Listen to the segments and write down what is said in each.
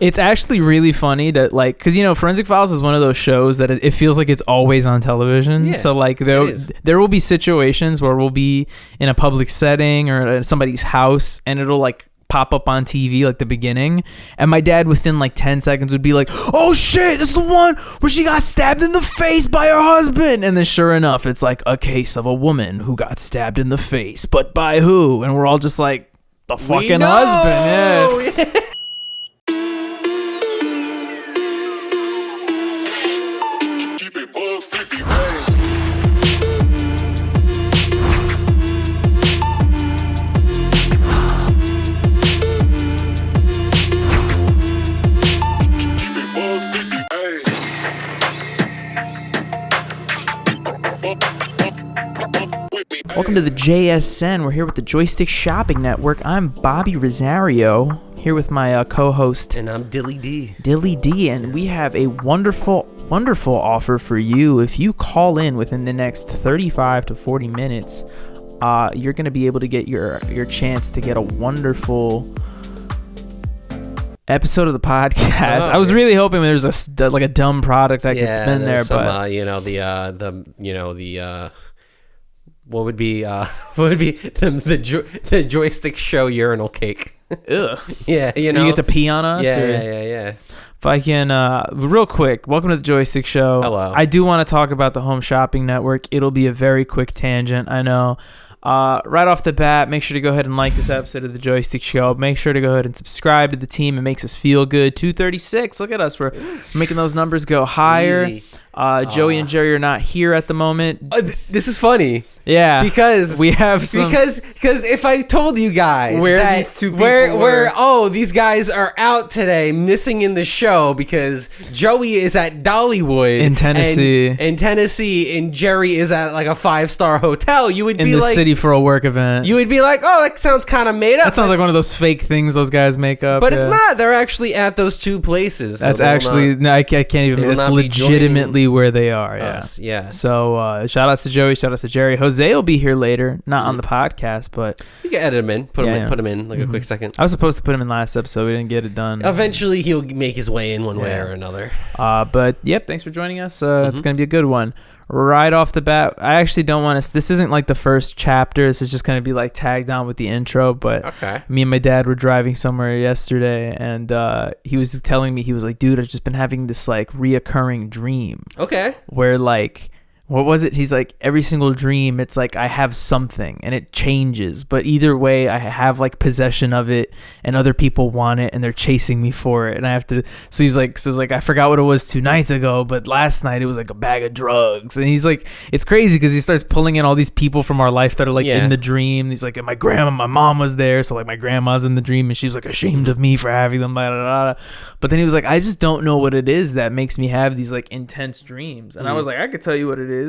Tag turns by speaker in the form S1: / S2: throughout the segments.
S1: It's actually really funny to like, because Forensic Files is one of those shows that it feels like it's always on television.
S2: Yeah,
S1: so like there will be situations where we'll be in a public setting or at somebody's house, and it'll like pop up on TV like the beginning, and my dad within like 10 seconds would be like, "Oh shit, this is the one where she got stabbed in the face by her husband," and then sure enough, it's like a case of a woman who got stabbed in the face, but by who? And we're all just like, the fucking husband. Yeah. Welcome to the JSN. We're here with the Joystick Shopping Network. I'm Bobby Rosario, here with my co-host.
S2: And I'm Dilly D.
S1: Dilly D, and we have a wonderful offer for you. If you call in within the next 35 to 40 minutes, you're going to be able to get your chance to get a wonderful episode of the podcast. I was really hoping there was a dumb product I could spin there,
S2: some,
S1: but
S2: what would be the joystick show urinal cake?
S1: Ugh.
S2: Yeah,
S1: you get to pee on us.
S2: Yeah.
S1: If I can, real quick, welcome to the Joystick Show.
S2: Hello.
S1: I do want to talk about the Home Shopping Network. It'll be a very quick tangent, I know. Right off the bat, make sure to go ahead and like this episode of the Joystick Show. Make sure to go ahead and subscribe to the team. It makes us feel good. 236. Look at us. We're making those numbers go higher.
S2: Easy.
S1: Joey and Jerry are not here at the moment.
S2: This is funny.
S1: Yeah,
S2: because
S1: we have some.
S2: Because if I told you guys
S1: where these two people were.
S2: These guys are out today, missing in the show because Joey is at Dollywood
S1: in Tennessee,
S2: and Jerry is at like a 5-star hotel, you would be like
S1: in the city for a work event.
S2: You would be like, oh, that sounds kind of made up.
S1: That sounds like one of those fake things those guys make up.
S2: But it's not. They're actually at those two places.
S1: That's actually no, I can't even. That's legitimately where they are.
S2: Yeah.
S1: So shout outs to Joey. Shout outs to Jerry. Jose will be here later, not on the podcast, but
S2: you can edit him in. Put him in like a quick second.
S1: I was supposed to put him in last episode. We didn't get it done.
S2: Eventually, he'll make his way in one way or another.
S1: But yep, thanks for joining us. It's gonna be a good one. Right off the bat, I actually don't want to. This isn't like the first chapter. This is just gonna be like tagged on with the intro. But me and my dad were driving somewhere yesterday, and he was just telling me, he was like, "Dude, I've just been having this like reoccurring dream."
S2: Okay.
S1: Where like, what was it? He's like, every single dream, it's like I have something and it changes, but either way I have like possession of it and other people want it and they're chasing me for it, and I have to. So he's like, I forgot what it was 2 nights ago, but last night it was like a bag of drugs. And he's like, it's crazy because he starts pulling in all these people from our life that are like in the dream. He's like, and my mom was there, so like my grandma's in the dream and she was like ashamed of me for having them, blah, blah, blah. But then he was like, I just don't know what it is that makes me have these like intense dreams. And I was like, I could tell you what it is.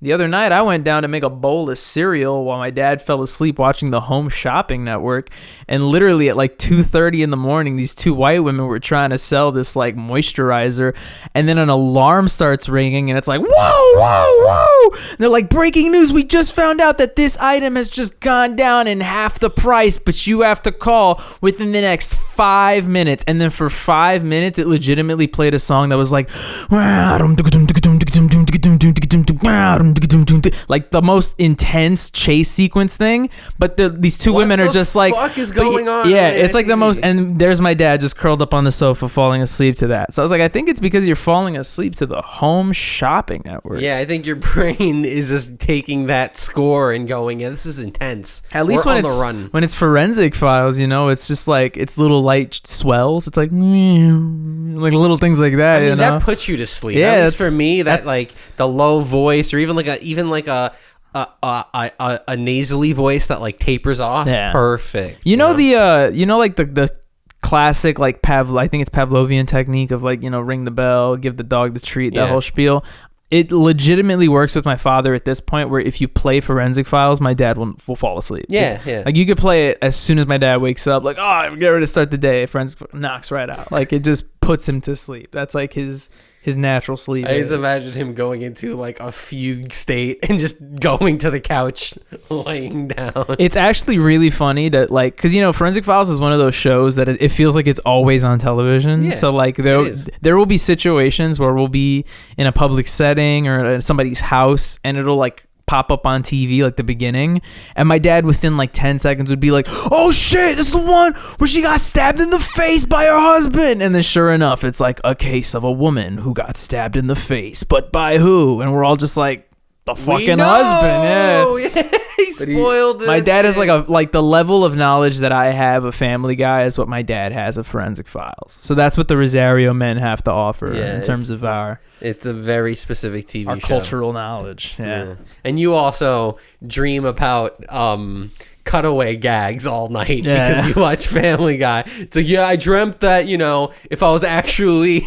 S1: The other night I went down to make a bowl of cereal while my dad fell asleep watching the Home Shopping Network, and literally at like 2:30 in the morning, these 2 white women were trying to sell this like moisturizer, and then an alarm starts ringing and it's like, whoa, and they're like, breaking news, we just found out that this item has just gone down in half the price, but you have to call within the next 5 minutes. And then for 5 minutes it legitimately played a song that was like like the most intense chase sequence thing, but these 2 women are just like,
S2: what the fuck is going on?
S1: Yeah, it's like the most. And there's my dad just curled up on the sofa falling asleep to that. So I was like, I think it's because you're falling asleep to the Home Shopping Network.
S2: Yeah, I think your brain is just taking that score and going, yeah, this is intense.
S1: At least when it's Forensic Files, it's just like, it's little light swells. It's like little things like that.
S2: I mean, that puts you to sleep.
S1: Yeah,
S2: at least for me, that like the low voice, or even like a nasally voice that like tapers off.
S1: Yeah.
S2: Perfect.
S1: The classic like I think it's Pavlovian technique of like, ring the bell, give the dog the treat, that whole spiel. It legitimately works with my father at this point, where if you play Forensic Files, my dad will fall asleep.
S2: Yeah.
S1: Like you could play it as soon as my dad wakes up, like, oh, get ready to start the day. Forensic knocks right out. Like it just puts him to sleep. That's like his natural sleep.
S2: I just imagine him going into like a fugue state and just going to the couch, laying down.
S1: It's actually really funny that, like, because, you know, Forensic Files is one of those shows that it feels like it's always on television.
S2: Yeah,
S1: so like there will be situations where we'll be in a public setting or at somebody's house, and it'll like pop up on TV, like the beginning, and my dad within like 10 seconds would be like, oh shit, this is the one where she got stabbed in the face by her husband. And then sure enough, it's like a case of a woman who got stabbed in the face, but by who? And we're all just like, the fucking husband. Yeah.
S2: He spoiled it.
S1: My dad is like the level of knowledge that I have of Family Guy is what my dad has of Forensic Files. So that's what the Rosario men have to offer in terms of
S2: it's a very specific TV show.
S1: Cultural knowledge. Yeah.
S2: And you also dream about cutaway gags all night because you watch Family Guy. So yeah, I dreamt that, you know, if I was actually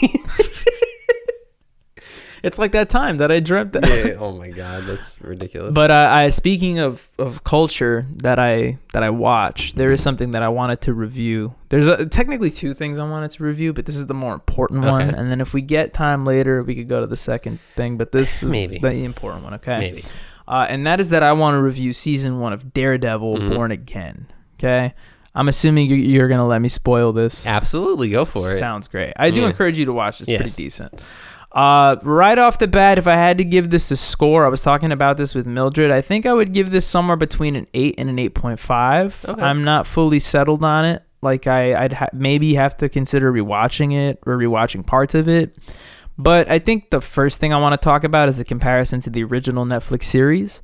S1: it's like that time that I dreamt that.
S2: Yeah, oh my god, that's ridiculous.
S1: But I speaking of culture that I watch, there is something that I wanted to review. There's technically two things I wanted to review, but this is the more important one. And then if we get time later, we could go to the second thing. But this is the important one, okay?
S2: Maybe.
S1: And that is that I want to review season 1 of Daredevil: Born Again. Okay. I'm assuming you're gonna let me spoil this.
S2: Absolutely, go for it.
S1: Sounds great. I do encourage you to watch. It's pretty decent. Right off the bat, if I had to give this a score, I was talking about this with Mildred, I think I would give this somewhere between an 8 and an 8.5. Okay. I'm not fully settled on it. Like I'd maybe have to consider rewatching it or rewatching parts of it. But I think the first thing I want to talk about is the comparison to the original Netflix series.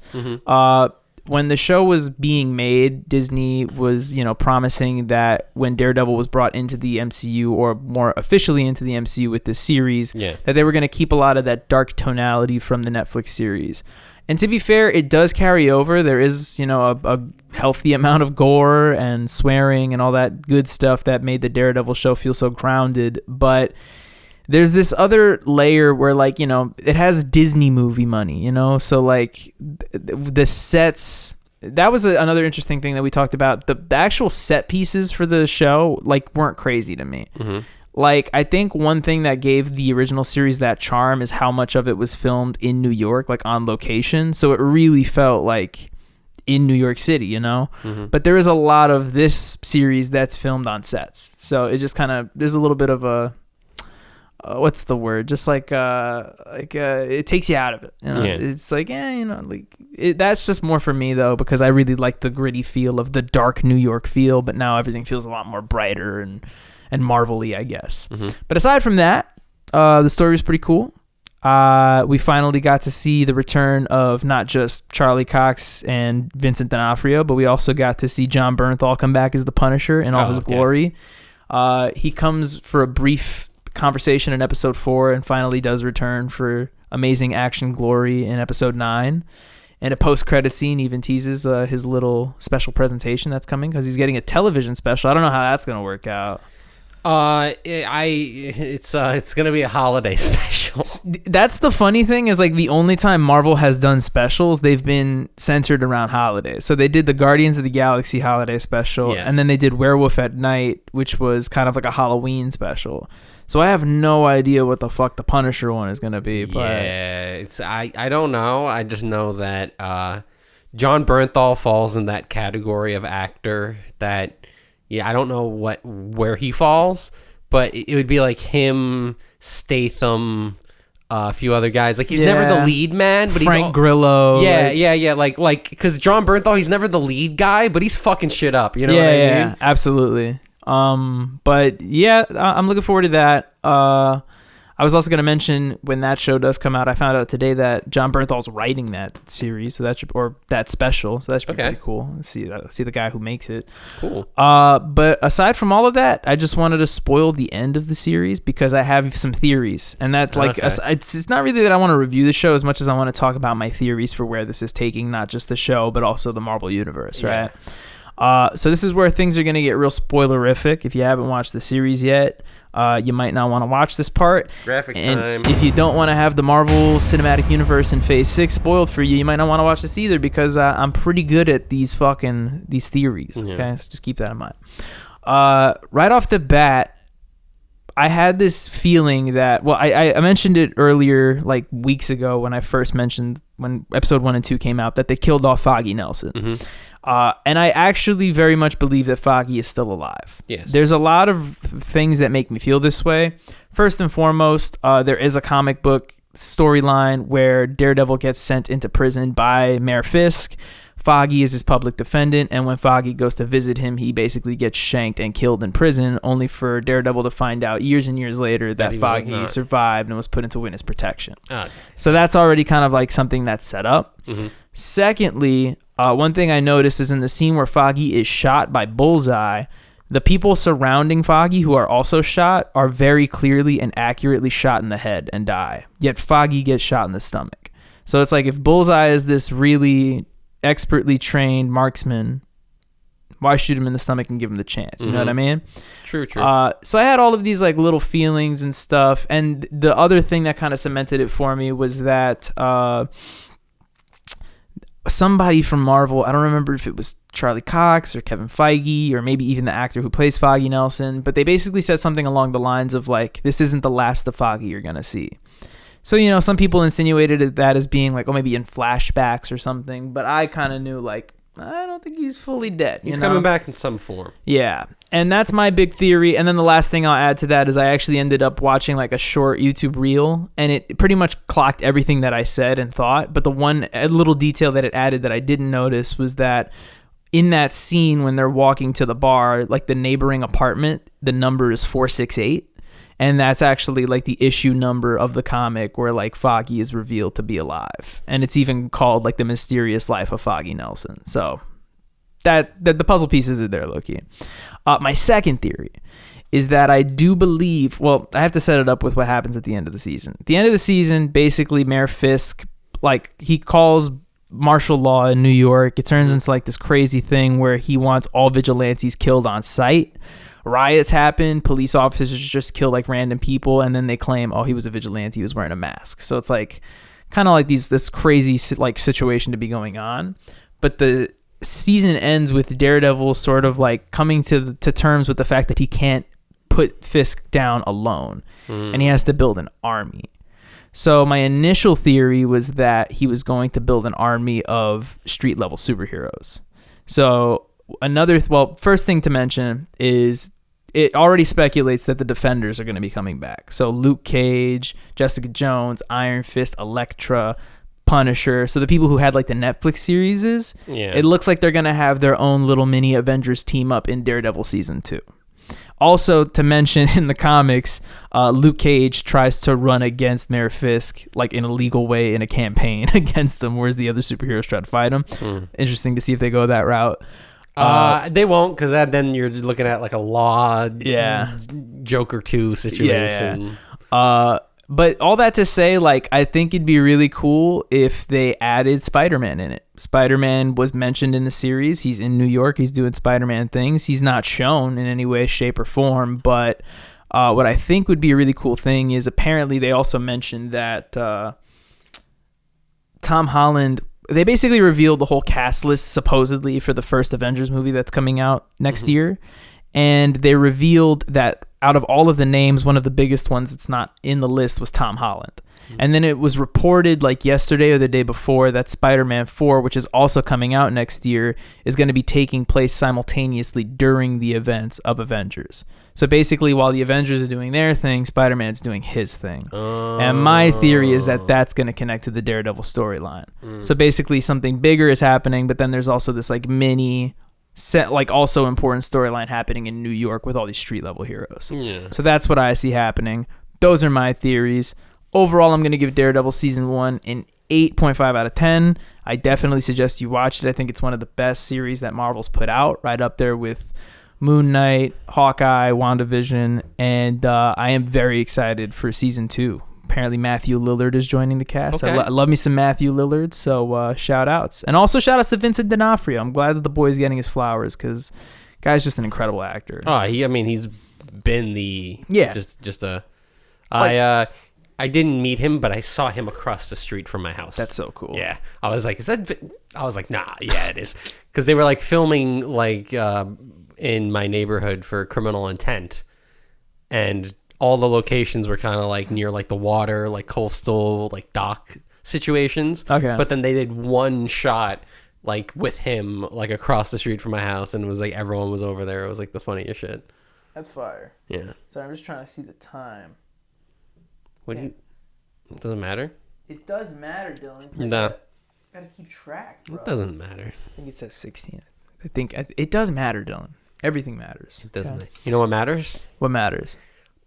S1: When the show was being made, Disney was, you know, promising that when Daredevil was brought into the MCU, or more officially into the MCU with this series, that they were going to keep a lot of that dark tonality from the Netflix series. And to be fair, it does carry over. There is, you know, a healthy amount of gore and swearing and all that good stuff that made the Daredevil show feel so grounded. But there's this other layer where, like, you know, it has Disney movie money, you know? So, like, the sets... That was another interesting thing that we talked about. The actual set pieces for the show, like, weren't crazy to me. Like, I think one thing that gave the original series that charm is how much of it was filmed in New York, like, on location. So it really felt like in New York City, you know? But there is a lot of this series that's filmed on sets. So it just kind of... There's a little bit of a... what's the word? Just like it takes you out of it. You know? It's like, you know, like that's just more for me though, because I really like the gritty feel of the dark New York feel, but now everything feels a lot more brighter and Marvel-y, I guess. But aside from that, the story was pretty cool. We finally got to see the return of not just Charlie Cox and Vincent D'Onofrio, but we also got to see John Bernthal come back as the Punisher in all his glory. He comes for a brief conversation in episode 4 and finally does return for amazing action glory in episode 9, and a post-credit scene even teases his little special presentation that's coming, because he's getting a television special. I don't know how that's gonna work out.
S2: It's gonna be a holiday special.
S1: That's the funny thing, is like the only time Marvel has done specials, they've been centered around holidays. So they did the Guardians of the Galaxy holiday special, and then they did Werewolf at Night, which was kind of like a Halloween special. So I have no idea what the fuck the Punisher one is gonna be. But
S2: I don't know. I just know that John Bernthal falls in that category of actor that. Yeah, I don't know where he falls, but it would be like him, Statham, a few other guys. Like he's never the lead man, but
S1: Frank Grillo.
S2: Yeah. Like because John Bernthal, he's never the lead guy, but he's fucking shit up. You know what I mean?
S1: Yeah, absolutely. But yeah, I'm looking forward to that. I was also going to mention, when that show does come out, I found out today that John Bernthal's writing that series, so that should, or that special, so that should be pretty cool. See the guy who makes it.
S2: Cool.
S1: But aside from all of that, I just wanted to spoil the end of the series because I have some theories, and that it's not really that I want to review the show as much as I want to talk about my theories for where this is taking not just the show but also the Marvel universe, right? So this is where things are going to get real spoilerific. If you haven't watched the series yet, you might not want to watch this part.
S2: Graphic
S1: and
S2: time.
S1: If you don't want to have the Marvel Cinematic Universe in Phase 6 spoiled for you, you might not want to watch this either, because I'm pretty good at these theories. Okay, so just keep that in mind. Right off the bat, I had this feeling that, well, I mentioned it earlier, like weeks ago when I first mentioned when episode 1 and 2 came out, that they killed off Foggy Nelson. And I actually very much believe that Foggy is still alive.
S2: Yes.
S1: There's a lot of things that make me feel this way. First and foremost, there is a comic book storyline where Daredevil gets sent into prison by Mayor Fisk. Foggy is his public defendant, and when Foggy goes to visit him, he basically gets shanked and killed in prison, only for Daredevil to find out years and years later that Foggy survived and was put into witness protection. So that's already kind of like something that's set up. Secondly, one thing I noticed is in the scene where Foggy is shot by Bullseye, the people surrounding Foggy who are also shot are very clearly and accurately shot in the head and die, yet Foggy gets shot in the stomach. So it's like if Bullseye is this really expertly trained marksman, why shoot him in the stomach and give him the chance? You know what I mean?
S2: True.
S1: So I had all of these like little feelings and stuff, and the other thing that kind of cemented it for me was that somebody from Marvel, I don't remember if it was Charlie Cox or Kevin Feige or maybe even the actor who plays Foggy Nelson, but they basically said something along the lines of like, this isn't the last of Foggy you're gonna see. So, you know, some people insinuated that as being like, oh, maybe in flashbacks or something. But I kind of knew, like, I don't think he's fully dead.
S2: He's coming back in some form.
S1: Yeah. And that's my big theory. And then the last thing I'll add to that is I actually ended up watching like a short YouTube reel. And it pretty much clocked everything that I said and thought. But the one little detail that it added that I didn't notice was that in that scene when they're walking to the bar, like the neighboring apartment, the number is 468. And that's actually like the issue number of the comic where like Foggy is revealed to be alive. And it's even called like The Mysterious Life of Foggy Nelson. So that the puzzle pieces are there, low-key. My second theory is that I do believe, well, I have to set it up with what happens at the end of the season. At the end of the season, basically Mayor Fisk, like he calls martial law in New York. It turns into like this crazy thing where he wants all vigilantes killed on sight. Riots happen, police officers just kill like random people, and then they claim, oh, he was a vigilante, he was wearing a mask. So it's like kind of like this crazy like situation to be going on. But the season ends with Daredevil sort of like coming to terms with the fact that he can't put Fisk down alone, and he has to build an army. So my initial theory was that he was going to build an army of street level superheroes. So first thing to mention is it already speculates that the Defenders are going to be coming back. So Luke Cage, Jessica Jones, Iron Fist, Elektra, Punisher. So the people who had like the Netflix series, it looks like they're going to have their own little mini Avengers team up in Daredevil season 2. Also to mention in the comics, Luke Cage tries to run against Mayor Fisk like in a legal way in a campaign against him, whereas the other superheroes try to fight him. Interesting to see if they go that route.
S2: They won't, because then you're looking at like a law Joker 2 situation.
S1: But all that to say, like, I think it'd be really cool if they added Spider-Man in it. Spider-Man was mentioned in the series. He's in New York. He's doing Spider-Man things. He's not shown in any way, shape, or form. But what I think would be a really cool thing is apparently they also mentioned that Tom Holland... They basically revealed the whole cast list supposedly for the first Avengers movie that's coming out next year. And they revealed that out of all of the names, one of the biggest ones that's not in the list was Tom Holland. And then it was reported like yesterday or the day before that Spider-Man 4, which is also coming out next year, is going to be taking place simultaneously during the events of Avengers. So basically, while the Avengers are doing their thing, Spider-Man's doing his thing. And my theory is that that's going to connect to the Daredevil storyline. So basically, something bigger is happening, but then there's also this like mini set, like also important storyline happening in New York with all these street level heroes. So that's what I see happening. Those are my theories. Overall, I'm going to give Daredevil season 1 an 8.5 out of 10. I definitely suggest you watch it. I think it's one of the best series that Marvel's put out, right up there with Moon Knight, Hawkeye, WandaVision, and I am very excited for season 2. Apparently Matthew Lillard is joining the cast.
S2: Okay.
S1: I love me some Matthew Lillard, so shout outs. And also shout outs to Vincent D'Onofrio. I'm glad that the boy's getting his flowers because guy's just an incredible actor.
S2: He's been I didn't meet him, but I saw him across the street from my house.
S1: That's so cool.
S2: Yeah. I was like, nah, yeah, it is. Because they were like filming like in my neighborhood for Criminal Intent. And all the locations were kind of like near like the water, like coastal, like dock situations.
S1: Okay.
S2: But then they did one shot like with him like across the street from my house, and it was like everyone was over there. It was like the funniest shit.
S1: That's fire.
S2: Yeah.
S1: Sorry, I'm just trying to see the time.
S2: What do you? It doesn't matter.
S1: It does matter, Dylan.
S2: No.
S1: Gotta keep track, bro.
S2: It doesn't matter.
S1: I think it says 16. I think it does matter, Dylan. Everything matters.
S2: It doesn't.
S1: Okay.
S2: You know what matters?
S1: What matters?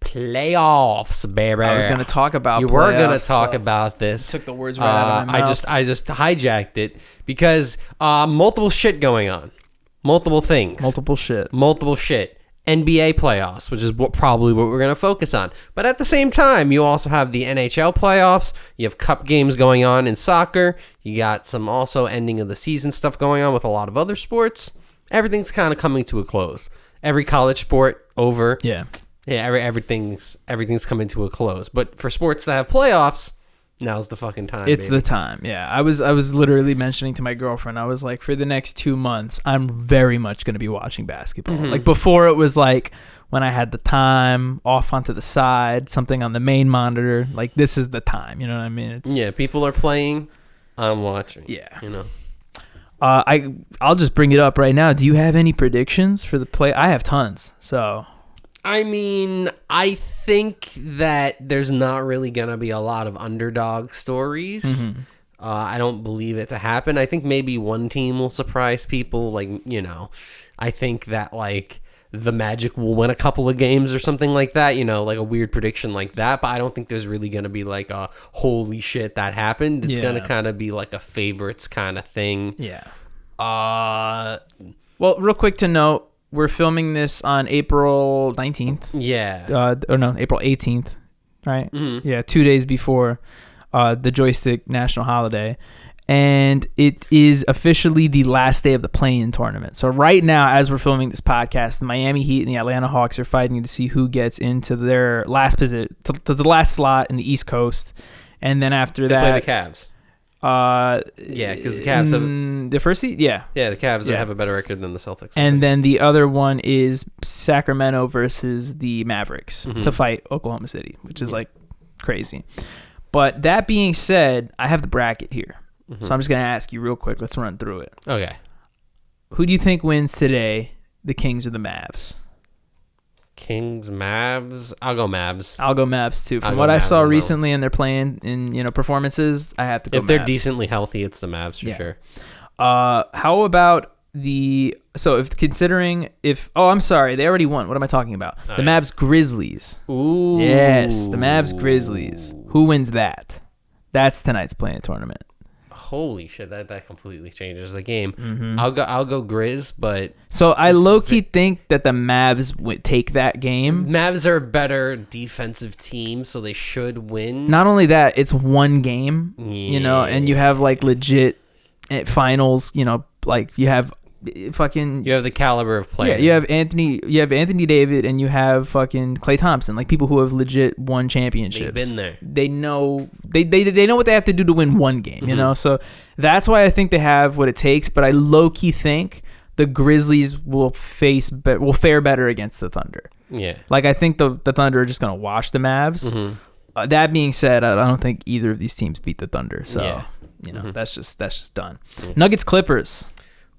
S2: Playoffs, baby.
S1: I was gonna talk about.
S2: You were gonna
S1: playoffs,
S2: talk about this.
S1: Took the words right out of my mouth.
S2: I just hijacked it because multiple shit going on, multiple things,
S1: multiple shit.
S2: NBA playoffs, which is probably what we're going to focus on. But at the same time, you also have the NHL playoffs. You have cup games going on in soccer. You got some also ending of the season stuff going on with a lot of other sports. Everything's kind of coming to a close. Every college sport over.
S1: Yeah.
S2: Everything's coming to a close. But for sports that have playoffs, now's the fucking time.
S1: It's
S2: baby.
S1: the time. Yeah. I was literally mentioning to my girlfriend, I was like, for the next 2 months, I'm very much going to be watching basketball.
S2: Mm-hmm.
S1: Like before, it was like when I had the time off onto the side, something on the main monitor. Like this is the time. You know what I mean?
S2: Yeah. People are playing. I'm watching.
S1: Yeah.
S2: You know.
S1: I'll just bring it up right now. Do you have any predictions for the play? I have tons. So.
S2: I mean, I think that there's not really going to be a lot of underdog stories.
S1: Mm-hmm.
S2: I don't believe it to happen. I think maybe one team will surprise people. Like, you know, I think that, like, the Magic will win a couple of games or something like that. You know, like a weird prediction like that. But I don't think there's really going to be, like, a holy shit that happened. It's going to kind of be, like, a favorites kind of thing.
S1: Yeah.
S2: Well,
S1: real quick to note. We're filming this on April 19th.
S2: Yeah.
S1: April 18th, right?
S2: Mm-hmm.
S1: Yeah, 2 days before the Joystick national holiday. And it is officially the last day of the play-in tournament. So right now, as we're filming this podcast, the Miami Heat and the Atlanta Hawks are fighting to see who gets into their last position, to the last slot in the East Coast. And then after
S2: they
S1: that...
S2: play the Cavs. Yeah, because the Cavs have
S1: the first seed. Yeah,
S2: the Cavs have a better record than the Celtics.
S1: And then the other one is Sacramento versus the Mavericks to fight Oklahoma City, which is like crazy. But that being said, I have the bracket here, so I'm just gonna ask you real quick. Let's run through it.
S2: Okay.
S1: Who do you think wins today? The Kings or the Mavs?
S2: Kings, Mavs. I'll go Mavs.
S1: I'll go Mavs too. From what I saw recently in their playing in performances, I have to go.
S2: If they're
S1: Mavs.
S2: Decently healthy, it's the Mavs for sure.
S1: How about I'm sorry, they already won. What am I talking about? The Mavs Grizzlies.
S2: Ooh.
S1: Yes, the Mavs Grizzlies. Who wins that? That's tonight's playing tournament.
S2: Holy shit, that completely changes the game.
S1: Mm-hmm.
S2: I'll go Grizz, but
S1: so I low-key think that the Mavs would take that game.
S2: Mavs are a better defensive team, so they should win.
S1: Not only that, it's one game, and you have like legit finals, like you have fucking...
S2: You have the caliber of player.
S1: Yeah, you have Anthony David, and you have fucking Klay Thompson, like people who have legit won championships.
S2: They've been there.
S1: They know they know what they have to do to win one game, So that's why I think they have what it takes. But I low key think the Grizzlies will fare better against the Thunder. Yeah, like I think the Thunder are just gonna wash the Mavs. That being said, I don't think either of these teams beat the Thunder. So that's just done. Nuggets Clippers.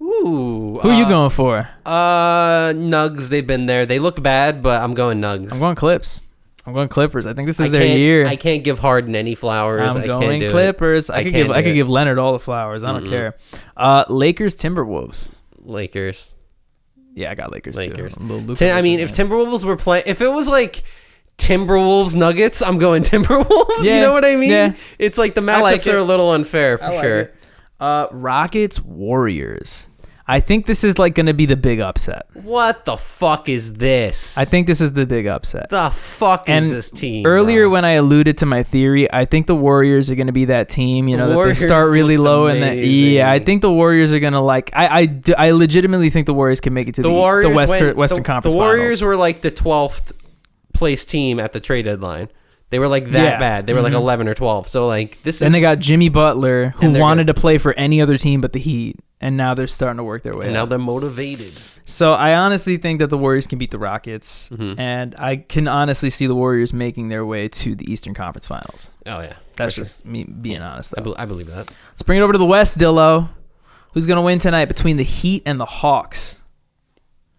S2: Ooh,
S1: who are you going for?
S2: Nugs. They've been there. They look bad, but I'm going Nugs.
S1: I'm going Clips. I'm going Clippers. I think this is their year.
S2: I can't give Harden any flowers.
S1: I'm going Clippers. I could give Leonard all the flowers. I don't care. Lakers Timberwolves.
S2: Lakers.
S1: Yeah, I got Lakers too.
S2: If Timberwolves were playing, if it was like Timberwolves Nuggets, I'm going Timberwolves.
S1: Yeah,
S2: you know what I mean?
S1: Yeah.
S2: It's like the matchups are a little unfair for sure.
S1: Rockets Warriors. I think this is like going to be the big upset.
S2: What the fuck is this?
S1: I think this is the big upset.
S2: The fuck is this team?
S1: Earlier when I alluded to my theory, I think the Warriors are going to be that team, that they start really low and then I think the Warriors are going to I legitimately think the Warriors can make it to the Western Conference
S2: The Warriors
S1: Finals.
S2: were like the 12th place team at the trade deadline. They were like that bad. They were like 11 or 12. So like this is.
S1: Then they got Jimmy Butler, who wanted to play for any other team but the Heat, and now they're starting to work their way.
S2: And now they're motivated.
S1: So I honestly think that the Warriors can beat the Rockets,
S2: Mm-hmm.
S1: and I can honestly see the Warriors making their way to the Eastern Conference Finals.
S2: Oh yeah,
S1: That's
S2: for sure.
S1: just me being honest.
S2: I believe that.
S1: Let's bring it over to the West, Dillo. Who's going to win tonight between the Heat and the Hawks?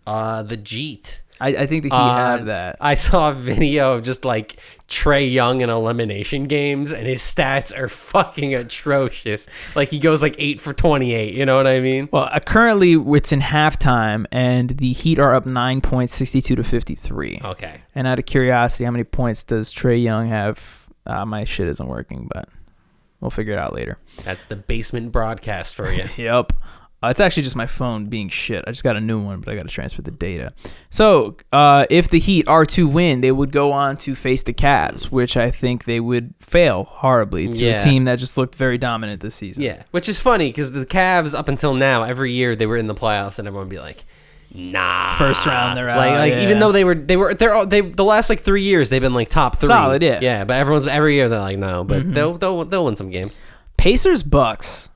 S2: The Jeet.
S1: I think the Heat have that.
S2: I saw a video of just like Trae Young in elimination games, and his stats are fucking atrocious. Like he goes like 8 for 28. You know what I mean?
S1: Well, currently it's in halftime, and the Heat are up 9 points, 62 to 53.
S2: Okay.
S1: And out of curiosity, how many points does Trae Young have? My shit isn't working, but we'll figure it out later.
S2: That's the basement broadcast for you.
S1: Yep. It's actually just my phone being shit. I just got a new one, but I got to transfer the data. So if the Heat are to win, they would go on to face the Cavs, which I think they would fail horribly to a team that just looked very dominant this season.
S2: Yeah, which is funny because the Cavs, up until now, every year they were in the playoffs, and everyone would be like, "Nah."
S1: First round, they're out.
S2: Like even though they the last like 3 years they've been like top 3.
S1: Solid, yeah.
S2: Yeah, but every year they're like, no, but they'll win some games.
S1: Pacers Bucks.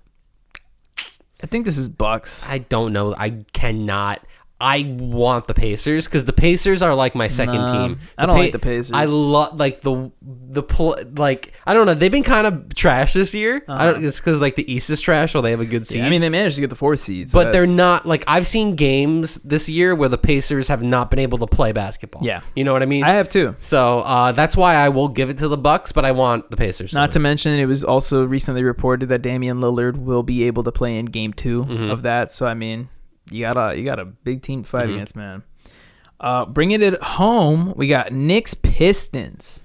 S1: I think this is Bucks.
S2: I don't know. I cannot. I want the Pacers because the Pacers are like my second team.
S1: I don't like the Pacers.
S2: I love like like I don't know. They've been kind of trash this year. I don't. It's because like the East is trash, or they have a good seed.
S1: Yeah, I mean, they managed to get the 4th seed,
S2: but they're not like I've seen games this year where the Pacers have not been able to play basketball.
S1: Yeah,
S2: you know what I mean.
S1: I have too.
S2: So that's why I will give it to the Bucks, but I want the Pacers.
S1: Not to mention, it was also recently reported that Damian Lillard will be able to play in Game 2 of that. So I mean. You got a big team to fight against, man. Bringing it home, we got Knicks Pistons.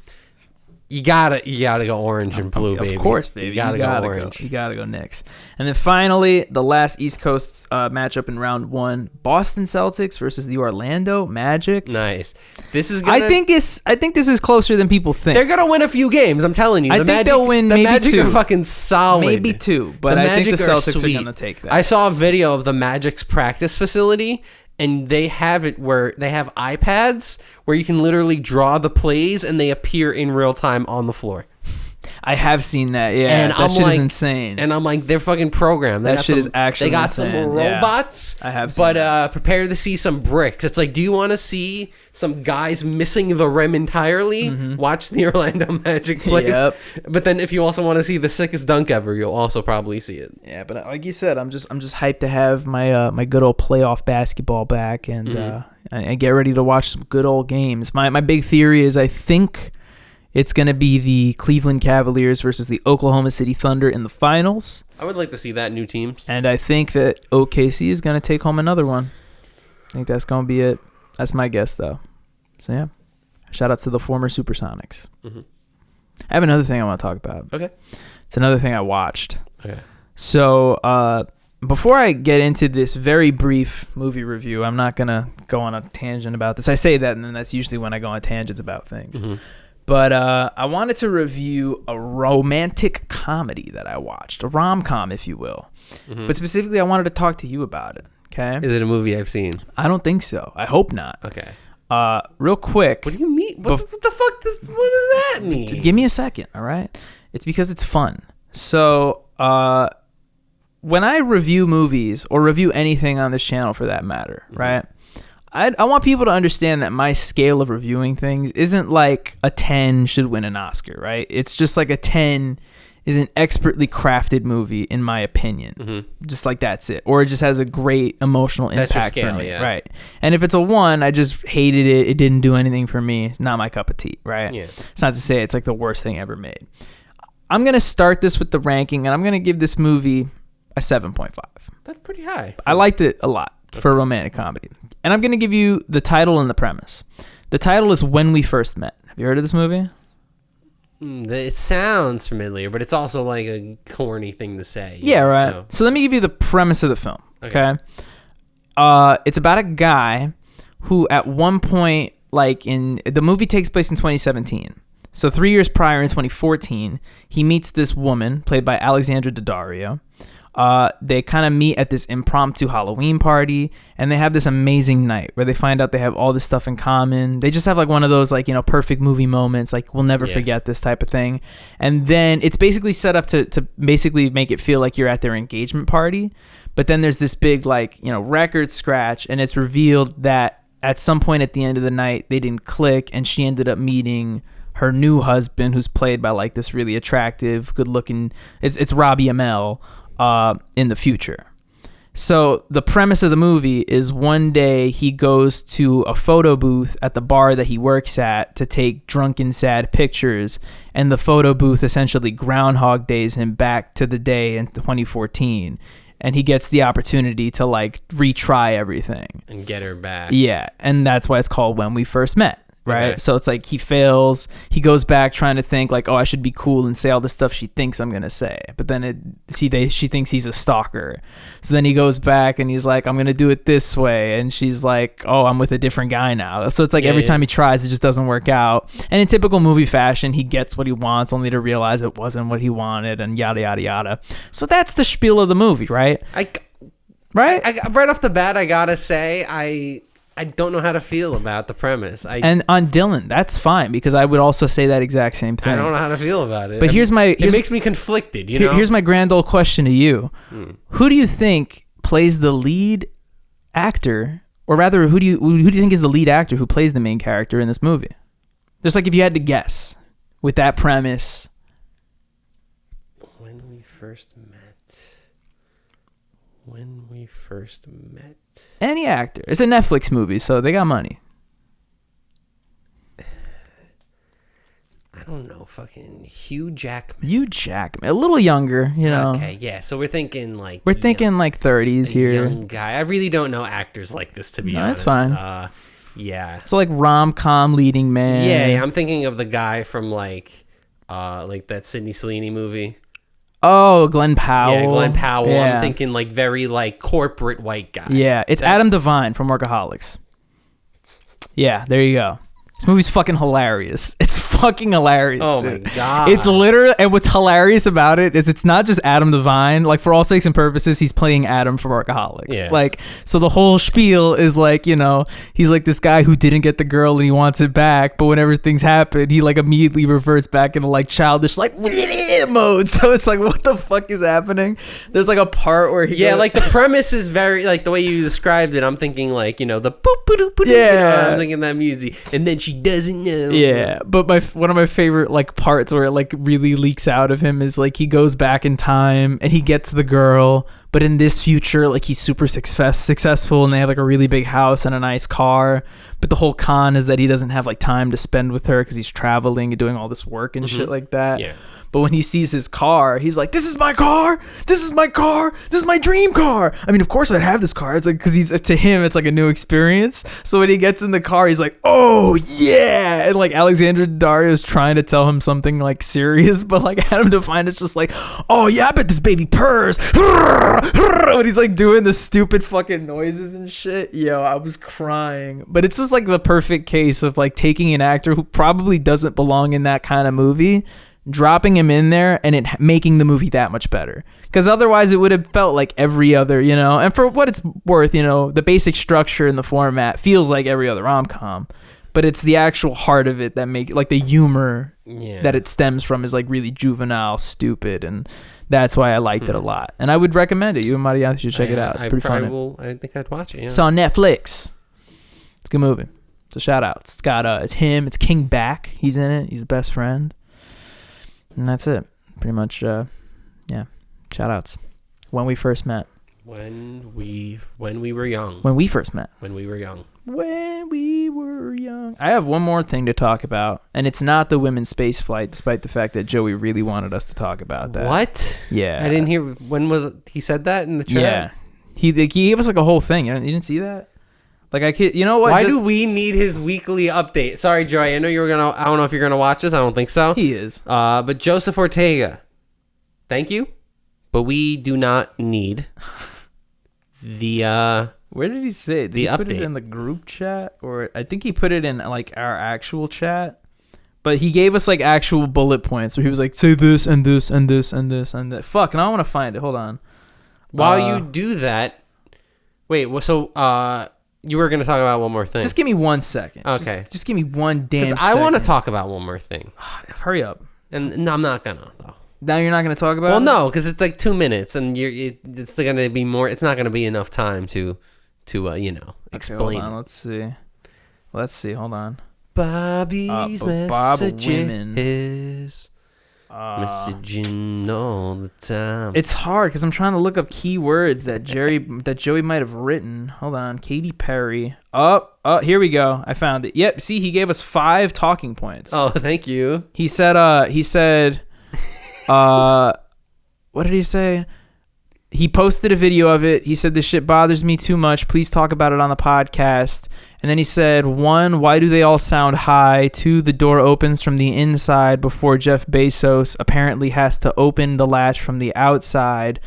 S2: You gotta go orange and blue, baby.
S1: Of course, baby.
S2: You gotta go orange.
S1: You gotta go Knicks. And then finally, the last East Coast matchup in round 1: Boston Celtics versus the Orlando Magic.
S2: Nice. This is.
S1: I think this is closer than people think.
S2: They're gonna win a few games. I'm telling you.
S1: I think they'll win maybe 2.
S2: The Magic are fucking solid.
S1: Maybe 2, but I think the Celtics are gonna take that.
S2: I saw a video of the Magic's practice facility. And they have it where they have iPads where you can literally draw the plays and they appear in real time on the floor.
S1: I have seen that, yeah.
S2: And
S1: that shit is insane.
S2: And I'm like, they're fucking programmed.
S1: That shit is actually
S2: They got
S1: insane.
S2: some robots.
S1: Yeah, I have seen
S2: but prepare to see some bricks. It's like, do you want to see some guys missing the rim entirely? Watch the Orlando Magic play.
S1: Yep.
S2: But then if you also want to see the sickest dunk ever, you'll also probably see it.
S1: Yeah, but like you said, I'm just hyped to have my my good old playoff basketball back and get ready to watch some good old games. My big theory is I think it's going to be the Cleveland Cavaliers versus the Oklahoma City Thunder in the finals.
S2: I would like to see that, new teams.
S1: And I think that OKC is going to take home another one. I think that's going to be it. That's my guess, though. So, yeah. Shout out to the former Supersonics. I have another thing I want to talk about.
S2: Okay.
S1: It's another thing I watched.
S2: Okay.
S1: So, before I get into this very brief movie review, I'm not going to go on a tangent about this. I say that, and then that's usually when I go on tangents about things. But I wanted to review a romantic comedy that I watched, a rom-com, if you will. But specifically, I wanted to talk to you about it, okay?
S2: Is it a movie I've seen?
S1: I don't think so. I hope not.
S2: Okay.
S1: Real quick.
S2: What do you mean? What the fuck what does that mean?
S1: Give me a second, all right? It's because it's fun. So, when I review movies, or review anything on this channel for that matter, right? I want people to understand that my scale of reviewing things isn't like a 10 should win an Oscar, right? It's just like a 10 is an expertly crafted movie, in my opinion. Just like that's it. Or it just has a great emotional impact for me, right? And if it's a 1, I just hated it. It didn't do anything for me. It's not my cup of tea, right? Yeah. It's not to say it's like the worst thing ever made. I'm going to start this with the ranking, and I'm going to give this movie a 7.5.
S2: That's pretty high.
S1: I liked it a lot for a romantic comedy. And I'm going to give you the title and the premise. The title is When We First Met. Have you heard of this movie?
S2: It sounds familiar, but it's also like a corny thing to say.
S1: Yeah, right. So let me give you the premise of the film, okay? It's about a guy who at one point, like the movie takes place in 2017. So 3 years prior in 2014, he meets this woman played by Alexandra Daddario. They kind of meet at this impromptu Halloween party, and they have this amazing night where they find out they have all this stuff in common. They just have like one of those like, perfect movie moments, like we'll never forget this type of thing. And then it's basically set up to basically make it feel like you're at their engagement party. But then there's this big like, record scratch, and it's revealed that at some point at the end of the night they didn't click, and she ended up meeting her new husband, who's played by like this really attractive, good looking, it's Robbie Amell, in the future. So the premise of the movie is one day he goes to a photo booth at the bar that he works at to take drunken sad pictures, and the photo booth essentially Groundhog Days him back to the day in 2014, and he gets the opportunity to like retry everything
S2: and get her back.
S1: Yeah, and that's why it's called When We First Met. Right.
S2: Okay.
S1: So it's like he fails. He goes back trying to think like, oh, I should be cool and say all the stuff she thinks I'm going to say. But then she thinks he's a stalker. So then he goes back and he's like, I'm going to do it this way. And she's like, oh, I'm with a different guy now. So it's like every time he tries, it just doesn't work out. And in typical movie fashion, he gets what he wants only to realize it wasn't what he wanted, and yada, yada, yada. So that's the spiel of the movie, right? Right
S2: off the bat, I got to say, I don't know how to feel about the premise.
S1: And on Dylan, that's fine, because I would also say that exact same thing.
S2: I don't know how to feel about it.
S1: But it
S2: makes me conflicted, you know?
S1: Here's my grand old question to you. Who do you think plays the lead actor, or rather, who do you think is the lead actor who plays the main character in this movie? Just like if you had to guess with that premise.
S2: When we first met.
S1: Any actor. It's a Netflix movie, so they got money.
S2: I don't know. Fucking Hugh Jackman.
S1: A little younger,
S2: Okay, yeah. So we're thinking like...
S1: We're thinking like 30s here.
S2: Young guy. I really don't know actors like this, to be honest.
S1: That's fine.
S2: Yeah.
S1: So like rom-com leading man.
S2: Yeah, I'm thinking of the guy from like that Sidney Sweeney movie.
S1: Oh, Glenn Powell.
S2: Yeah, Glenn Powell.
S1: Yeah.
S2: I'm thinking like very like corporate white guy.
S1: Yeah, it's Adam Devine from Workaholics. Yeah, there you go. This movie's fucking hilarious. It's fucking hilarious.
S2: Oh
S1: dude.
S2: my god.
S1: It's literally, and what's hilarious about it is it's not just Adam Devine. Like, for all sakes and purposes, he's playing Adam from Workaholics.
S2: Yeah.
S1: Like, so the whole spiel is like, he's like this guy who didn't get the girl and he wants it back, but whenever things happen, he like immediately reverts back into like childish like mode. So it's like, what the fuck is happening? There's like a part where he goes,
S2: like the premise is very like the way you described it. I'm thinking like the boop boop boop.
S1: Yeah.
S2: I'm thinking that music, and then she doesn't know.
S1: Yeah, but one of my favorite like parts where it like really leaks out of him is like he goes back in time and he gets the girl, but in this future like he's super successful and they have like a really big house and a nice car, but the whole con is that he doesn't have like time to spend with her because he's traveling and doing all this work and shit like that.
S2: Yeah.
S1: But when he sees his car, he's like, this is my car. This is my car. This is my dream car. I mean, of course I'd have this car. It's like, because to him, it's like a new experience. So when he gets in the car, he's like, oh, yeah. And like Alexandra Daddario is trying to tell him something like serious. But like Adam Devine is just like, oh, yeah, I bet this baby purrs. When he's like doing the stupid fucking noises and shit. Yo, I was crying. But it's just like the perfect case of like taking an actor who probably doesn't belong in that kind of movie, dropping him in there and it making the movie that much better, because otherwise it would have felt like every other, and for what it's worth, the basic structure and the format feels like every other rom-com, but it's the actual heart of it that make like the humor that it stems from is like really juvenile, stupid, and that's why I liked it a lot, and I would recommend it. You and Mariana should check it out. It's pretty funny.
S2: I think I'd watch it. Yeah.
S1: It's on Netflix. It's a good movie. So shout out. It's got it's him, it's King Bak, he's in it, he's the best friend. And that's it. Pretty much, shout outs. When we first met.
S2: When we were young.
S1: When we first met.
S2: When we were young.
S1: When we were young. I have one more thing to talk about, and it's not the women's space flight, despite the fact that Joey really wanted us to talk about that.
S2: What?
S1: Yeah.
S2: I didn't hear. When was he said that in the chat?
S1: Yeah. He gave us like a whole thing. You didn't see that? Like you know what?
S2: Why do we need his weekly update? Sorry, Joey. I know I don't know if you're gonna watch this. I don't think so.
S1: He is.
S2: But Joseph Ortega, thank you, but we do not need the.
S1: Where did he say? Did he put it in the group chat, or I think he put it in like our actual chat? But he gave us like actual bullet points where he was like, say this and this and this and this and that. Fuck, and I want to find it. Hold on.
S2: While you do that, wait. Well, so you were going to talk about one more thing.
S1: Just give me 1 second.
S2: Okay.
S1: Just give me one damn second.
S2: I want to talk about one more thing.
S1: Hurry up.
S2: And no, I'm not gonna though.
S1: Now you're not gonna talk about it?
S2: Well, no, because it's like 2 minutes, and it's gonna be more. It's not gonna be enough time to explain.
S1: Okay, hold on. Let's see. Hold on.
S2: Bobby's
S1: Bob
S2: messages. Messaging all the time.
S1: It's hard because I'm trying to look up keywords that Joey might have written. Hold on. Katy Perry. Oh, here we go. I found it. Yep. See, he gave us 5 talking points.
S2: Oh, thank you.
S1: He said, what did he say? He posted a video of it. He said, this shit bothers me too much. Please talk about it on the podcast. And then he said, 1, why do they all sound high? 2, the door opens from the inside before Jeff Bezos apparently has to open the latch from the outside.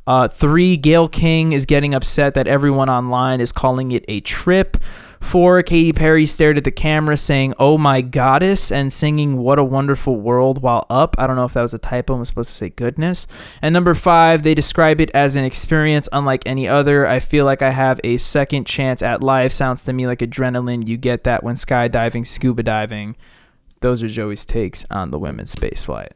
S1: 3, Gayle King is getting upset that everyone online is calling it a trip. 4, Katy Perry stared at the camera saying, oh my goddess, and singing What a Wonderful World while up. I don't know if that was a typo. I'm supposed to say goodness. And number 5, they describe it as an experience unlike any other. I feel like I have a second chance at life. Sounds to me like adrenaline. You get that when skydiving, scuba diving. Those are Joey's takes on the women's space flight.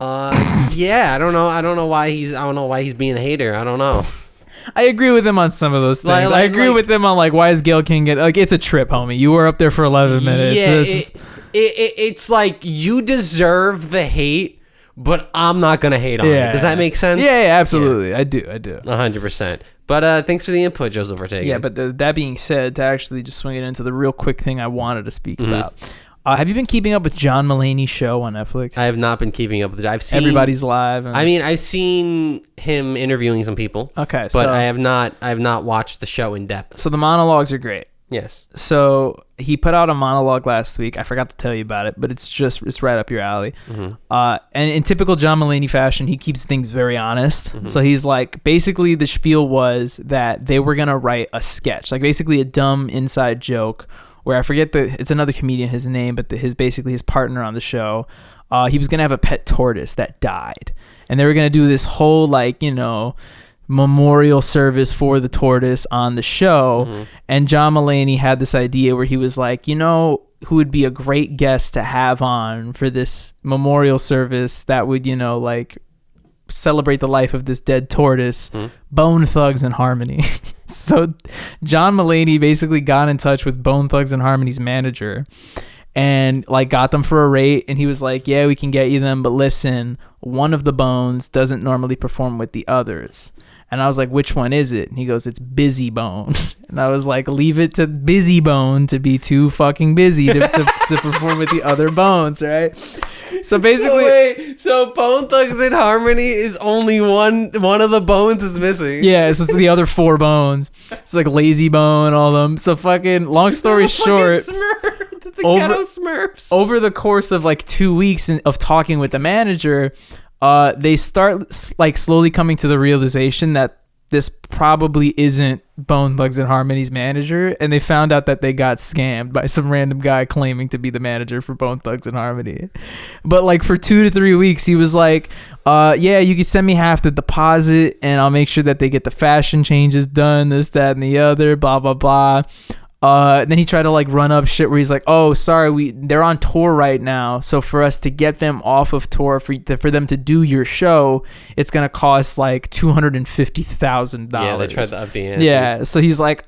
S2: Yeah, I don't know why he's being a hater. I don't know.
S1: I agree with him on some of those things. I agree with him on why is Gayle King it's a trip, homie. You were up there for 11 minutes.
S2: Yeah, it's like you deserve the hate, but I'm not gonna hate on it. Does that make sense?
S1: Yeah, absolutely. Yeah. I do.
S2: 100%. But thanks for the input, Joseph Ortega.
S1: Yeah, but that being said, to actually just swing it into the real quick thing I wanted to speak about. Have you been keeping up with John Mulaney's show on Netflix?
S2: I have not been keeping up with it. I've seen
S1: Everybody's Live.
S2: I've seen him interviewing some people.
S1: Okay,
S2: but I have not watched the show in depth.
S1: So the monologues are great.
S2: Yes.
S1: So he put out a monologue last week. I forgot to tell you about it, but it's right up your alley. And in typical John Mulaney fashion, he keeps things very honest. So he's like, basically the spiel was that they were gonna write a sketch, like basically a dumb inside joke. Where I forget it's another comedian, his name, but his partner on the show, he was going to have a pet tortoise that died. And they were going to do this whole, memorial service for the tortoise on the show. And John Mulaney had this idea where he was like, who would be a great guest to have on for this memorial service that would, celebrate the life of this dead tortoise, Bone Thugs and Harmony. So John Mulaney basically got in touch with Bone Thugs and Harmony's manager and got them for a rate, and he was like, yeah, we can get you them, but listen, one of the Bones doesn't normally perform with the others. And I was like, which one is it? And he goes, it's Busy Bone. And I was like, leave it to Busy Bone to be too fucking busy to perform with the other Bones, right? So basically,
S2: so Bone Thugs and Harmony is only one of the bones is missing.
S1: Yeah, so it's the other 4 bones. It's like Lazy Bone, all of them. So fucking long story short,
S2: the ghetto Smurfs.
S1: Over the course of 2 weeks of talking with the manager, they start slowly coming to the realization that this probably isn't Bone Thugs and Harmony's manager, and they found out that they got scammed by some random guy claiming to be the manager for Bone Thugs and Harmony. But for 2 to 3 weeks, he was like, yeah, you can send me half the deposit and I'll make sure that they get the fashion changes done, this, that, and the other, blah, blah, blah. Then he tried to run up shit where he's like, oh, sorry, they're on tour right now, so for us to get them off of tour, for them to do your show, it's gonna cost $250,000.
S2: Yeah, they tried to up the ante.
S1: Yeah, so he's like,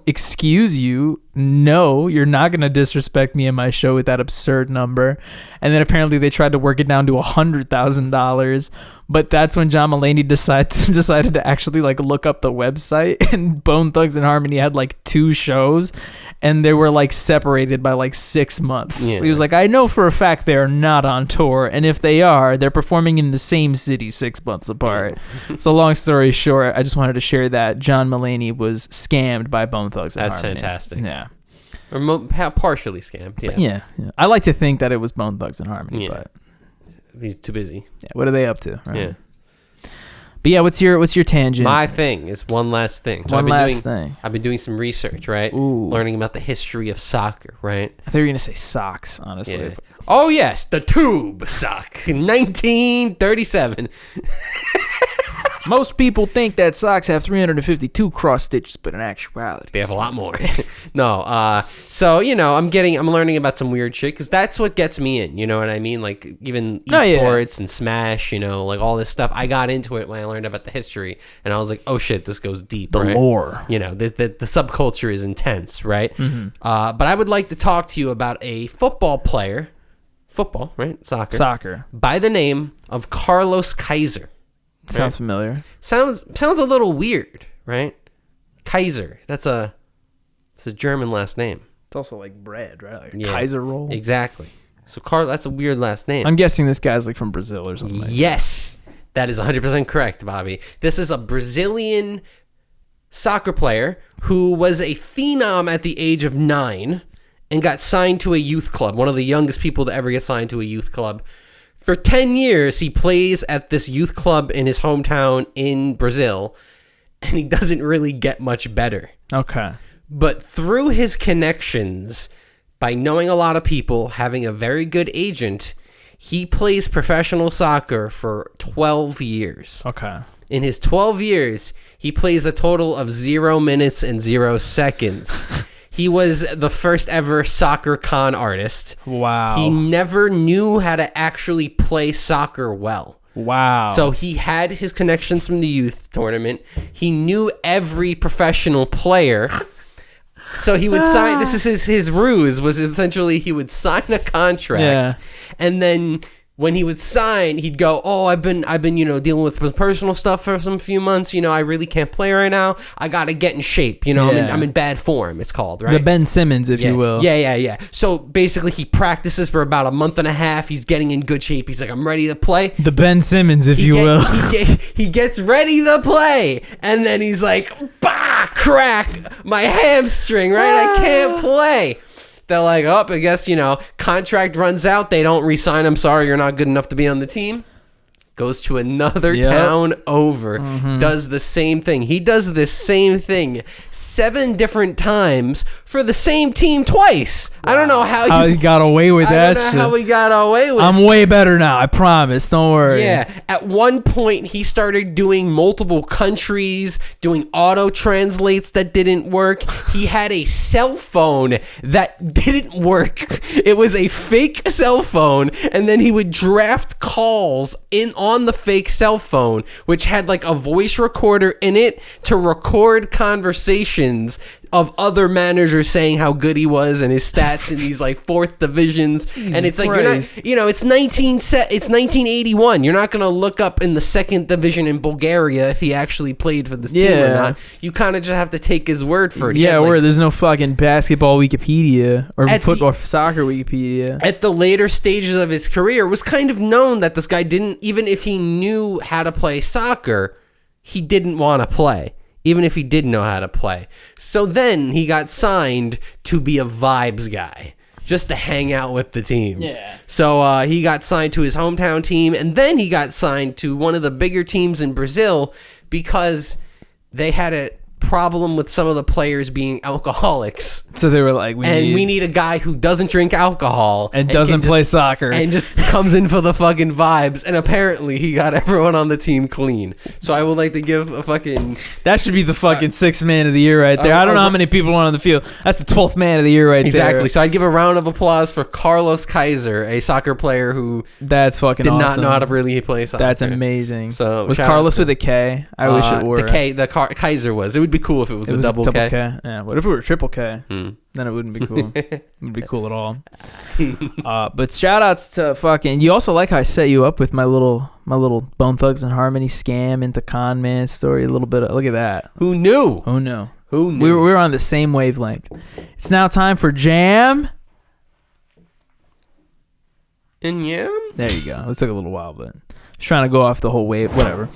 S1: excuse you, no, you're not gonna disrespect me in my show with that absurd number. And then apparently they tried to work it down to $100,000. But that's when John Mulaney decided to actually look up the website, and Bone Thugs and Harmony had 2 shows, and they were separated by 6 months. Yeah. He was like, I know for a fact they're not on tour, and if they are, they're performing in the same city 6 months apart. So long story short, I just wanted to share that John Mulaney was scammed by Bone Thugs and Harmony.
S2: That's fantastic.
S1: Yeah.
S2: Or partially scammed. Yeah.
S1: Yeah. I like to think that it was Bone Thugs and Harmony, but
S2: he's too busy.
S1: Yeah, what are they up to? Right?
S2: Yeah.
S1: But yeah, what's your tangent?
S2: My thing is one last thing. So I've been doing some research, right?
S1: Ooh.
S2: Learning about the history of soccer, right?
S1: I thought you were gonna say socks, honestly.
S2: Yeah. Oh yes, the tube sock, 1937.
S1: Most people think that socks have 352 cross stitches, but in actuality,
S2: they have a lot more. No, so I'm learning about some weird shit because that's what gets me in. You know what I mean? Like even esports and Smash, like all this stuff. I got into it when I learned about the history, and I was like, oh shit, this goes deep.
S1: The lore.
S2: The subculture is intense, right? Mm-hmm. But I would like to talk to you about a football player, right? Soccer. By the name of Carlos Kaiser.
S1: Sounds familiar.
S2: Sounds a little weird, right? Kaiser. It's a German last name.
S1: It's also like bread, right? Like Kaiser roll.
S2: Exactly. So that's a weird last name.
S1: I'm guessing this guy's like from Brazil or something.
S2: Yes. That is 100% correct, Bobby. This is a Brazilian soccer player who was a phenom at the age of 9 and got signed to a youth club, one of the youngest people to ever get signed to a youth club. For 10 years, he plays at this youth club in his hometown in Brazil, and he doesn't really get much better.
S1: Okay.
S2: But through his connections, by knowing a lot of people, having a very good agent, he plays professional soccer for 12 years.
S1: Okay.
S2: In his 12 years, he plays a total of 0 minutes and 0 seconds. He was the first ever soccer con artist.
S1: Wow.
S2: He never knew how to actually play soccer well.
S1: Wow.
S2: So he had his connections from the youth tournament. He knew every professional player. So he would sign, this is his ruse, was essentially he would sign a contract. And then when he would sign, he'd go, oh, I've been dealing with personal stuff for some few months. I really can't play right now. I got to get in shape. I'm in bad form, it's called, right?
S1: The Ben Simmons, if you will.
S2: Yeah. So basically he practices for about a month and a half. He's getting in good shape. He's like, I'm ready to play.
S1: The Ben Simmons, if you will.
S2: He gets ready to play. And then he's like, bah, crack, my hamstring, right? I can't play. They're like, oh, I guess, contract runs out. They don't re-sign him. Sorry, you're not good enough to be on the team. Goes to another town over. Mm-hmm. Does the same thing. He does the same thing 7 different times for the same team twice. Wow. I don't know how
S1: he got away with that shit.
S2: I don't know how he got away with it.
S1: I'm way better now. I promise. Don't worry.
S2: Yeah. At one point, he started doing multiple countries, doing auto translates that didn't work. He had a cell phone that didn't work. It was a fake cell phone, and then he would draft calls on the fake cell phone, which had like a voice recorder in it to record conversations of other managers saying how good he was and his stats in these like 4th divisions. And it's like, Christ. You're not, it's 1981. You're not going to look up in the 2nd division in Bulgaria if he actually played for this team or not. You kind of just have to take his word for it.
S1: Yeah, where there's no fucking basketball Wikipedia or football soccer Wikipedia.
S2: At the later stages of his career, it was kind of known that this guy didn't, even if he knew how to play soccer, he didn't want to play. Even if he didn't know how to play. So then he got signed to be a vibes guy, just to hang out with the team.
S1: Yeah.
S2: So he got signed to his hometown team, and then he got signed to one of the bigger teams in Brazil because they had a problem with some of the players being alcoholics.
S1: So they were like,
S2: we need a guy who doesn't drink alcohol
S1: and doesn't play soccer
S2: and just comes in for the fucking vibes. And apparently he got everyone on the team clean. So I would like to give a fucking...
S1: That should be the fucking 6th man of the year right there. I don't know how many people are on the field. That's the 12th man of the year right there.
S2: Exactly. So I'd give a round of applause for Carlos Kaiser, a soccer player who
S1: that's fucking
S2: did
S1: awesome.
S2: not know how to really play soccer.
S1: That's amazing.
S2: So
S1: was Carlos with a K? I wish it were.
S2: Kaiser was. It would be cool if it was the double K.
S1: Yeah. What if it were triple K? Then it wouldn't be cool. It wouldn't be cool at all. But shout outs to fucking... You also like how I set you up with my little Bone Thugs and Harmony scam into con man story. A little bit of... Look at that.
S2: Who knew?
S1: Who knew? We were on the same wavelength. It's now time for Jam.
S2: And Yam?
S1: There you go. It took a little while, but I was trying to go off the whole wave. Whatever.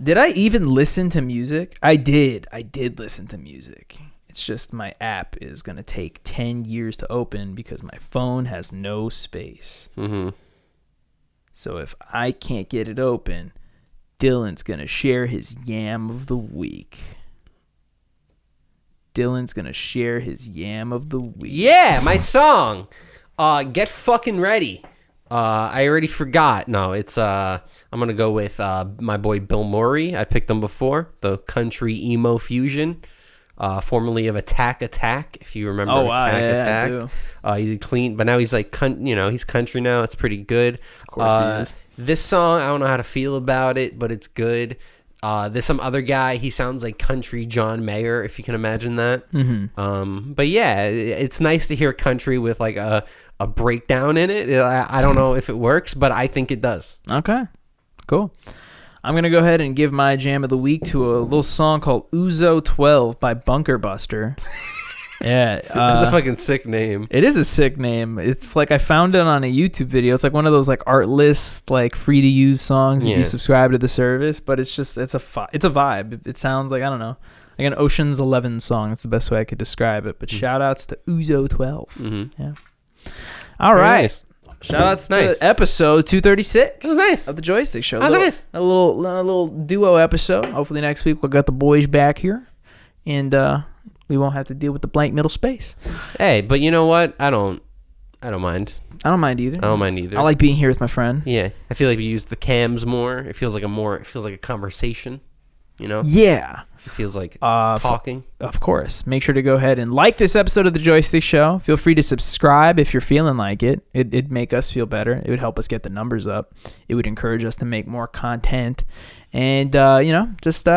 S1: Did I even listen to music? I did. I did listen to music. It's just my app is going to take 10 years to open because my phone has no space.
S2: Mm-hmm.
S1: So if I can't get it open, Dylan's going to share his yam of the week. Dylan's going to share his yam of the week.
S2: Yeah, my song. Get fucking ready. I already forgot. No, it's I'm gonna go with my boy Bilmuri. I picked him before. The country emo fusion, formerly of Attack, if you remember. Attack.
S1: I do.
S2: He did clean, but now he's like, he's country now. It's pretty good.
S1: Of course he is.
S2: This song, I don't know how to feel about it, but it's good. There's some other guy. He sounds like country John Mayer, if you can imagine that.
S1: Mm-hmm.
S2: But yeah, it's nice to hear country with like a breakdown in it. I don't know if it works, but I think it does.
S1: Okay, cool. I'm going to go ahead and give my jam of the week to a little song called Ouzo 12 by Bunker Buster. Yeah.
S2: That's a fucking sick name.
S1: It is a sick name. It's like I found it on a YouTube video. It's like one of those like Artlist, like free to use songs if you subscribe to the service, but it's a vibe. It sounds like, I don't know, like an Ocean's 11 song. That's the best way I could describe it. But shout outs to Ouzo 12. Mm-hmm. Yeah. All right. Nice. Shout outs to episode 236 of the Joystick Show.
S2: Nice.
S1: A little duo episode. Hopefully next week we'll get the boys back here, and we won't have to deal with the blank middle space. Hey,
S2: but you know what? I don't mind.
S1: I don't mind either. I like being here with my friend.
S2: Yeah, I feel like we use the cams more. It feels like a conversation. You know?
S1: Yeah.
S2: It feels like talking.
S1: Of course. Make sure to go ahead and like this episode of the Joystick Show. Feel free to subscribe if you're feeling like it. It'd make us feel better. It would help us get the numbers up. It would encourage us to make more content. And, just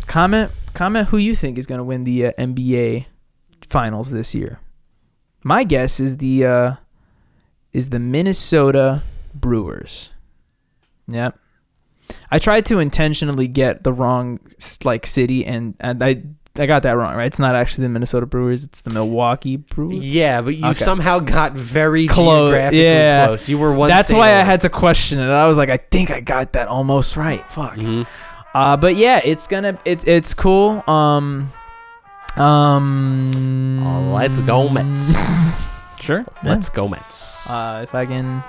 S1: comment who you think is going to win the NBA Finals this year. My guess is the Minnesota Brewers. Yep. I tried to intentionally get the wrong city, and I got that wrong, right? It's not actually the Minnesota Brewers; it's the Milwaukee Brewers.
S2: Yeah, but you somehow got very geographically close. You were one.
S1: That's why
S2: away.
S1: I had to question it. I was like, I think I got that almost right. Fuck.
S2: Mm-hmm.
S1: But yeah, it's cool.
S2: Let's go Mets.
S1: Sure.
S2: Let's go Mets.
S1: If I can